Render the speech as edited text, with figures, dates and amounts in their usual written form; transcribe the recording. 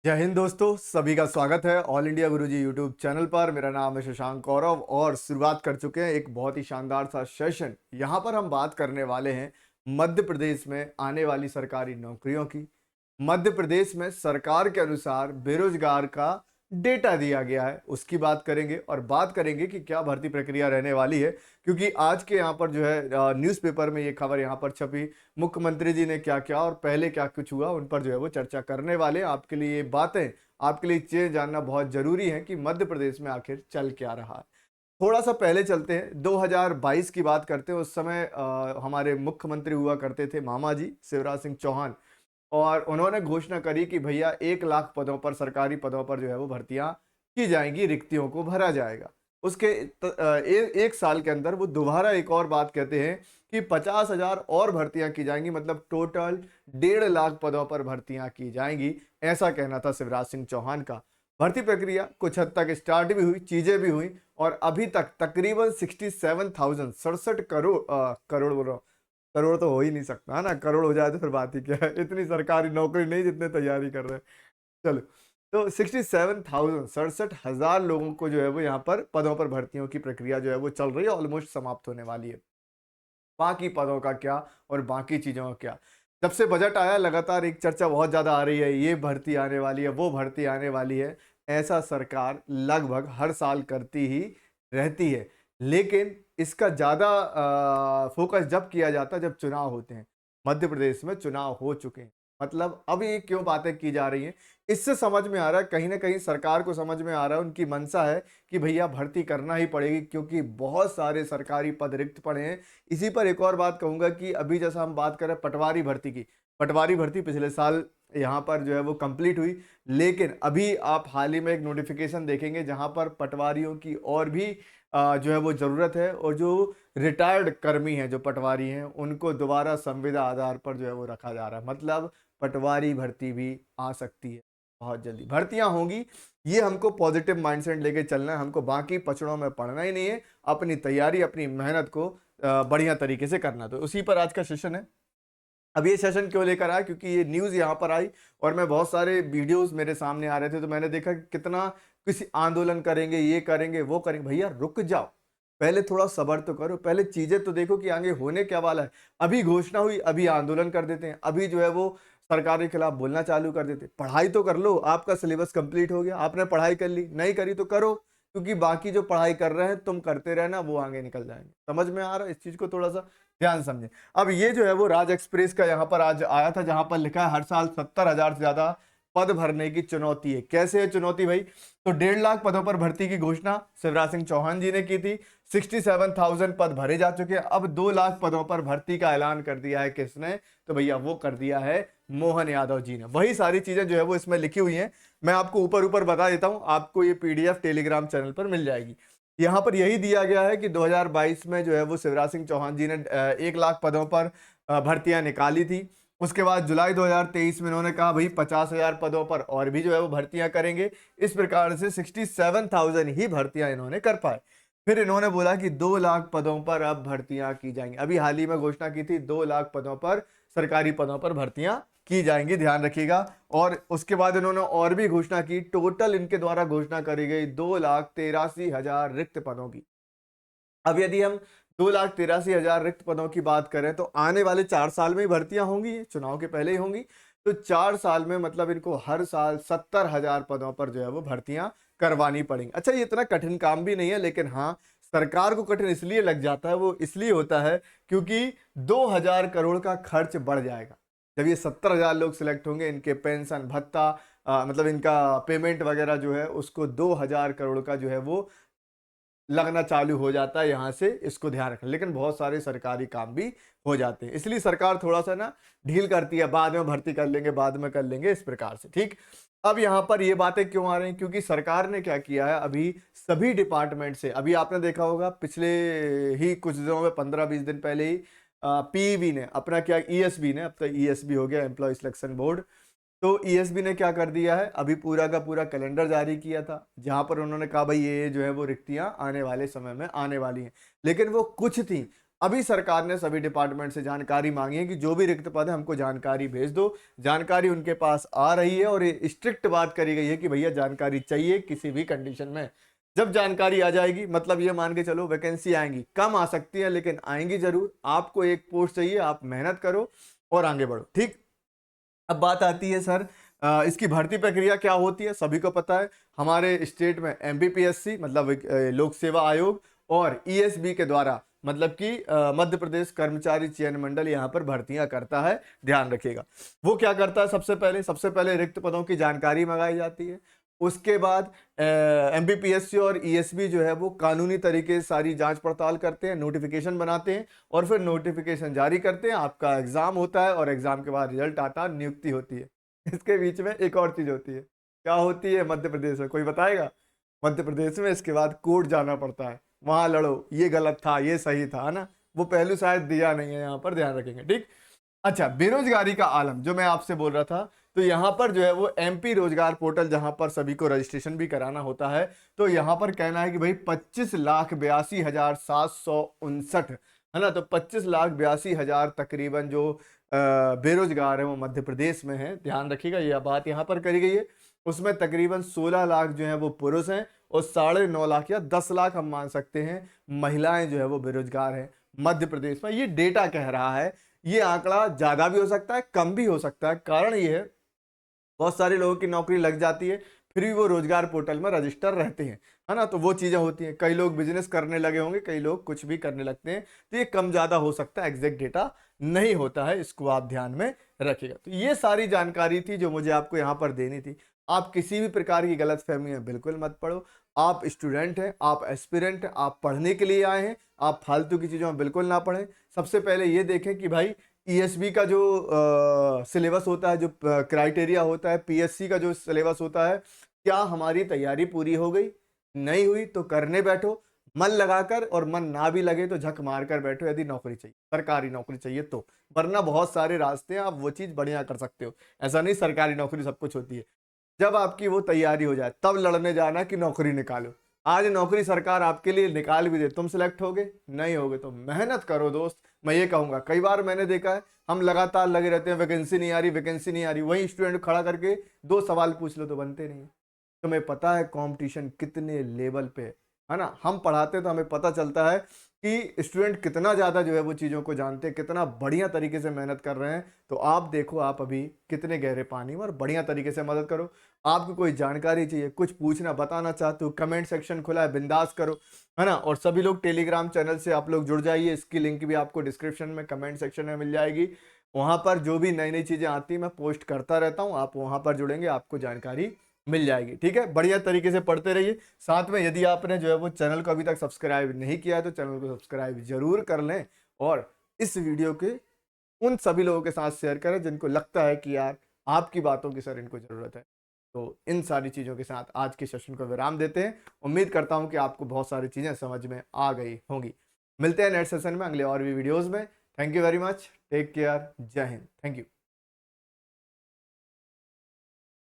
जय हिंद दोस्तों, सभी का स्वागत है ऑल इंडिया गुरुजी यूट्यूब चैनल पर। मेरा नाम है शशांक कौरव और शुरुआत कर चुके हैं एक बहुत ही शानदार सा सेशन। यहाँ पर हम बात करने वाले हैं मध्य प्रदेश में आने वाली सरकारी नौकरियों की। मध्य प्रदेश में सरकार के अनुसार बेरोजगार का डेटा दिया गया है, उसकी बात करेंगे और बात करेंगे कि क्या भर्ती प्रक्रिया रहने वाली है। क्योंकि आज के यहाँ पर जो है न्यूज़पेपर में ये खबर यहाँ पर छपी, मुख्यमंत्री जी ने क्या क्या और पहले क्या कुछ हुआ उन पर जो है वो चर्चा करने वाले हैं। आपके लिए ये बातें, आपके लिए चीजें जानना बहुत जरूरी है कि मध्य प्रदेश में आखिर चल क्या रहा है। थोड़ा सा पहले चलते हैं, 2022 की बात करते हैं। उस समय हमारे मुख्यमंत्री हुआ करते थे मामा जी शिवराज सिंह चौहान, और उन्होंने घोषणा करी कि भैया 1 लाख पदों पर, सरकारी पदों पर जो है वो भर्तियां की जाएंगी, रिक्तियों को भरा जाएगा। उसके एक साल के अंदर वो दोबारा एक और बात कहते हैं कि 50,000 और भर्तियां की जाएंगी, मतलब टोटल 1.5 लाख पदों पर भर्तियां की जाएंगी। ऐसा कहना था शिवराज सिंह चौहान का। भर्ती प्रक्रिया कुछ हद तक स्टार्ट भी हुई, चीजें भी हुई, और अभी तक तकरीबन 67,000 करोड़ बोल रहा हूं, करोड़ तो हो ही नहीं सकता है ना, करोड़ हो जाए तो फिर बात ही क्या है। इतनी सरकारी नौकरी नहीं जितने तैयारी कर रहे हैं। चलो, तो 67,000 लोगों को जो है वो यहाँ पर पदों पर भर्तियों की प्रक्रिया जो है वो चल रही है, ऑलमोस्ट समाप्त होने वाली है। बाकी पदों का क्या और बाकी चीजों का क्या, जब से बजट आया लगातार एक चर्चा बहुत ज्यादा आ रही है, ये भर्ती आने वाली है, वो भर्ती आने वाली है। ऐसा सरकार लगभग हर साल करती ही रहती है, लेकिन इसका ज्यादा फोकस जब किया जाता है जब चुनाव होते हैं। मध्य प्रदेश में चुनाव हो चुके हैं, मतलब अब ये क्यों बातें की जा रही हैं, इससे समझ में आ रहा है, कहीं ना कहीं सरकार को समझ में आ रहा है, उनकी मंशा है कि भैया भर्ती करना ही पड़ेगी, क्योंकि बहुत सारे सरकारी पद रिक्त पड़े हैं। इसी पर एक और बात कहूंगा कि अभी जैसा हम बात करें पटवारी भर्ती की, पटवारी भर्ती पिछले साल यहाँ पर जो है वो कंप्लीट हुई, लेकिन अभी आप हाल ही में एक नोटिफिकेशन देखेंगे जहां पर पटवारियों की और भी जो है वो जरूरत है, और जो रिटायर्ड कर्मी हैं, जो पटवारी हैं, उनको दोबारा संविदा आधार पर जो है वो रखा जा रहा है। मतलब पटवारी भर्ती भी आ सकती है, बहुत जल्दी भर्तियां होंगी। ये हमको पॉजिटिव माइंडसेट लेके चलना है, हमको बाकी पचड़ों में पड़ना ही नहीं है, अपनी तैयारी, अपनी मेहनत को बढ़िया तरीके से करना। तो उसी पर आज का सेशन है। अब ये सेशन क्यों लेकर आया, क्योंकि ये न्यूज़ यहाँ पर आई और मैं बहुत सारे वीडियोस मेरे सामने आ रहे थे, तो मैंने देखा कि कितना किसी आंदोलन करेंगे, ये करेंगे, वो करेंगे। भैया रुक जाओ, पहले थोड़ा सब्र तो करो, पहले चीजें तो देखो कि आगे होने क्या वाला है। अभी घोषणा हुई, अभी आंदोलन कर देते हैं, अभी जो है वो सरकार के खिलाफ बोलना चालू कर देते हैं। पढ़ाई तो कर लो, आपका सिलेबस कंप्लीट हो गया, आपने पढ़ाई कर ली, नहीं करी तो करो, क्योंकि बाकी जो पढ़ाई कर रहे हैं तुम करते रहना, वो आगे निकल जाएंगे। समझ में आ रहा है, इस चीज को थोड़ा सा ध्यान समझें। अब ये जो है वो राज एक्सप्रेस का यहाँ पर आज आया था, जहां पर लिखा है हर साल 70,000 से ज्यादा पद भरने की चुनौती है। कैसे है चुनौती भाई? तो 1.5 लाख पदों पर भर्ती की घोषणा शिवराज सिंह चौहान जी ने की थी। 67,000 पद भरे जा चुके हैं। अब 2 लाख पदों पर भर्ती का ऐलान कर दिया है किसने? तो भैया वो कर दिया है मोहन यादव जी ने। वही सारी चीजें जो है वो इसमें लिखी हुई हैं, मैं आपको ऊपर ऊपर बता देता हूं, आपको ये पीडीएफ टेलीग्राम चैनल पर मिल जाएगी। यहाँ पर यही दिया गया है कि 2022 में जो है वो शिवराज सिंह चौहान जी ने 1 लाख पदों पर भर्तियां निकाली थी। उसके बाद जुलाई 2023 में उन्होंने कहा भाई 50,000 पदों पर और भी जो है वो भर्तियां करेंगे। इस प्रकार से 67,000 ही भर्तियां इन्होंने कर पाए। फिर इन्होंने बोला कि 2 लाख पदों पर अब भर्तियां की जाएंगी। अभी हाल ही में घोषणा की थी 2 लाख पदों पर, सरकारी पदों पर भर्तियां की जाएंगी, ध्यान रखिएगा। और उसके बाद इन्होंने और भी घोषणा की, टोटल इनके द्वारा घोषणा करी गई 2,83,000 रिक्त पदों की। अब यदि हम 2,83,000 रिक्त पदों की बात करें तो आने वाले 4 साल में ही भर्तियां होंगी, चुनाव के पहले ही होंगी। तो 4 साल में मतलब इनको हर साल 70,000 पदों पर जो है वो भर्तियां करवानी पड़ेंगी। अच्छा, ये इतना कठिन काम भी नहीं है, लेकिन हाँ, सरकार को कठिन इसलिए लग जाता है, वो इसलिए होता है क्योंकि 2,000 करोड़ का खर्च बढ़ जाएगा। जब ये 70,000 लोग सिलेक्ट होंगे, इनके पेंशन भत्ता, मतलब इनका पेमेंट वगैरह जो है उसको 2,000 करोड़ का जो है वो लगना चालू हो जाता है। यहां से इसको ध्यान रखना, लेकिन बहुत सारे सरकारी काम भी हो जाते हैं, इसलिए सरकार थोड़ा सा ना ढील करती है, बाद में भर्ती कर लेंगे, बाद में कर लेंगे, इस प्रकार से। ठीक, अब यहां पर ये बातें क्यों आ रही हैं? क्योंकि सरकार ने क्या किया है, अभी सभी डिपार्टमेंट से, अभी आपने देखा होगा पिछले ही कुछ दिनों में, 15-20 दिन पहले ही पीईबी ने अपना क्या, ईएसबी ने, अब तो ईएसबी हो गया, एम्प्लॉय सिलेक्शन बोर्ड। तो ईएसबी ने क्या कर दिया है, अभी पूरा का पूरा कैलेंडर जारी किया था, जहां पर उन्होंने कहा भाई ये जो है वो रिक्तियां आने वाले समय में आने वाली हैं, लेकिन वो कुछ थी। अभी सरकार ने सभी डिपार्टमेंट से जानकारी मांगी है कि जो भी रिक्त पद है हमको जानकारी भेज दो। जानकारी उनके पास आ रही है और ये स्ट्रिक्ट बात करी गई है कि भैया जानकारी चाहिए किसी भी कंडीशन में। जब जानकारी आ जाएगी मतलब ये मान के चलो वैकेंसी आएंगी, कम आ सकती है लेकिन आएंगी जरूर। आपको एक पोस्ट चाहिए, आप मेहनत करो और आगे बढ़ो। ठीक, अब बात आती है सर इसकी भर्ती प्रक्रिया क्या होती है। सभी को पता है हमारे स्टेट में एमपीपीएससी मतलब लोक सेवा आयोग और ईएसबी के द्वारा मतलब कि मध्य प्रदेश कर्मचारी चयन मंडल यहाँ पर भर्तियां करता है। ध्यान रखिएगा वो क्या करता है, सबसे पहले रिक्त पदों की जानकारी मंगाई जाती है। उसके बाद एमपीपीएससी और ईएसबी जो है वो कानूनी तरीके से सारी जांच पड़ताल करते हैं, नोटिफिकेशन बनाते हैं और फिर नोटिफिकेशन जारी करते हैं। आपका एग्जाम होता है और एग्जाम के बाद रिजल्ट आता है, नियुक्ति होती है। इसके बीच में एक और चीज होती है, क्या होती है मध्य प्रदेश में, कोई बताएगा? मध्य प्रदेश में इसके बाद कोर्ट जाना पड़ता है, वहां लड़ो, ये गलत था ये सही था, है ना। वो पहलू शायद दिया नहीं है यहाँ पर, ध्यान रखेंगे। ठीक, अच्छा, बेरोजगारी का आलम जो मैं आपसे बोल रहा था, तो यहाँ पर जो है वो एमपी रोजगार पोर्टल जहां पर सभी को रजिस्ट्रेशन भी कराना होता है, तो यहाँ पर कहना है कि भाई 25,82,759 है ना। तो 25,82,000 तकरीबन जो बेरोजगार है वो मध्य प्रदेश में है। ध्यान रखिएगा यह बात यहाँ पर करी गई है। उसमें तकरीबन 16 लाख जो है वो पुरुष हैं और 9.5 लाख या 10 लाख हम मान सकते हैं महिलाएं जो है वो बेरोजगार हैं मध्य प्रदेश में। ये डेटा कह रहा है, ये आंकड़ा ज्यादा भी हो सकता है कम भी हो सकता है। कारण ये है बहुत सारे लोगों की नौकरी लग जाती है फिर भी वो रोजगार पोर्टल में रजिस्टर रहते हैं, है ना। तो वो चीजें होती हैं, कई लोग बिजनेस करने लगे होंगे, कई लोग कुछ भी करने लगते हैं, तो ये कम ज्यादा हो सकता है, एग्जैक्ट डेटा नहीं होता है, इसको आप ध्यान में रखिएगा। तो ये सारी जानकारी थी जो मुझे आपको यहाँ पर देनी थी। आप किसी भी प्रकार की गलतफहमी में बिल्कुल मत पड़ो। आप स्टूडेंट हैं, आप एस्पिरेंट हैं, आप पढ़ने के लिए आए हैं, आप फालतू की चीज़ों में बिल्कुल ना पढ़ें। सबसे पहले ये देखें कि भाई ईएसबी का जो सिलेबस होता है, जो क्राइटेरिया होता है, पीएससी का जो सिलेबस होता है, क्या हमारी तैयारी पूरी हो गई? नहीं हुई तो करने बैठो मन लगाकर, और मन ना भी लगे तो झक मार कर बैठो यदि नौकरी चाहिए, सरकारी नौकरी चाहिए तो। वरना बहुत सारे रास्ते हैं, आप वो चीज़ बढ़िया कर सकते हो। ऐसा नहीं सरकारी नौकरी सब कुछ होती है। जब आपकी वो तैयारी हो जाए तब लड़ने जाना कि नौकरी निकालो। आज नौकरी सरकार आपके लिए निकाल भी दे, तुम सिलेक्ट होगे नहीं होगे तो मेहनत करो दोस्त। मैं ये कहूँगा, कई बार मैंने देखा है हम लगातार लगे रहते हैं, वैकेंसी नहीं आ रही, वैकेंसी नहीं आ रही, वही स्टूडेंट खड़ा करके 2 सवाल पूछ लो तो बनते नहीं। तुम्हें पता है कंपटीशन कितने लेवल पे है ना। हम पढ़ाते तो हमें पता चलता है कि स्टूडेंट कितना ज़्यादा जो है वो चीज़ों को जानते हैं, कितना बढ़िया तरीके से मेहनत कर रहे हैं। तो आप देखो आप अभी कितने गहरे पानी में, और बढ़िया तरीके से मदद करो। आपको कोई जानकारी चाहिए, कुछ पूछना बताना चाहते हो, कमेंट सेक्शन खुला है, बिंदास करो, है ना। और सभी लोग टेलीग्राम चैनल से आप लोग जुड़ जाइए, इसकी लिंक भी आपको डिस्क्रिप्शन में कमेंट सेक्शन में मिल जाएगी। वहाँ पर जो भी नई नई चीज़ें आती हैं मैं पोस्ट करता रहता हूँ, आप वहाँ पर जुड़ेंगे आपको जानकारी मिल जाएगी। ठीक है, बढ़िया तरीके से पढ़ते रहिए। साथ में यदि आपने जो है वो चैनल को अभी तक सब्सक्राइब नहीं किया है तो चैनल को सब्सक्राइब जरूर कर लें, और इस वीडियो के उन सभी लोगों के साथ शेयर करें जिनको लगता है कि यार आपकी बातों की सर इनको ज़रूरत है। तो इन सारी चीज़ों के साथ आज के सेशन को विराम देते हैं। उम्मीद करता हूँ कि आपको बहुत सारी चीज़ें समझ में आ गई होंगी। मिलते हैं नेक्स्ट सेशन में अगले और भी वीडियोज़ में। Thank you very much, take care, जय हिंद, थैंक यू।